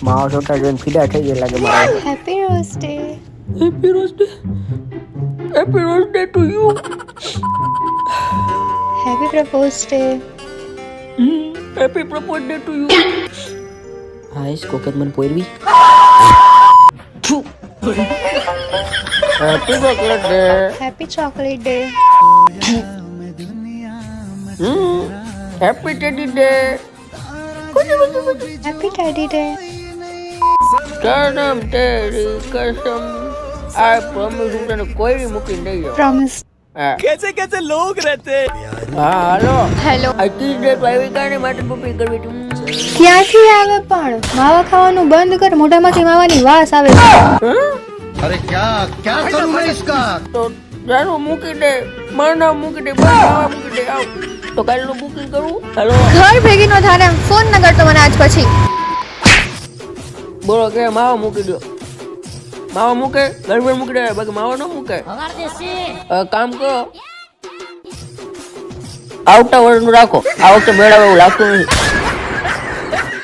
માવો છોટા જોઈને ફીડા થઈ ગયા લાગે મારા. Happy rose day. Happy rose day. Happy rose day to you. Happy propose day. Happy propose day to you. હાઈસ કોકેટ મને પોઈરવી. Happy chocolate day. Happy chocolate day. Happy teddy day. Happy teddy day. કસમ તેરી કસમ આઈ promise હું તને કોઈ મૂકીને નહીં જાઉં. પ્રોમિસ. હા. कैसे लोग रहते हैं? હા હાલો. હેલો. આ ટ્યુઝડે તો આવી કારણે માટે પપ્પી કરવી તું. ક્યાંથી આવે પણ માવા ખાવાનું બંધ કર, મોઢામાંથી માવાની વાસ આવે છે. अरे क्या क्या करूं मैं इसका? તો જાનું મૂકી દે, મારું નામ મૂકી દે, માવા મૂકી દે. આવ તો કાલનું બુકિંગ કરું. હાલો ઘર ભેગી નો થાને, ફોન ન કરતો મને આજ પછી. બોલો કે માવા મૂકી દો. માવા મૂકે ગરબડ મૂકી દે, બાકી માવા ન મૂકે. કામ કરો, આવતા વર્ષનું રાખો. આ વખતે મેળાવે એવું લાગતું નથી.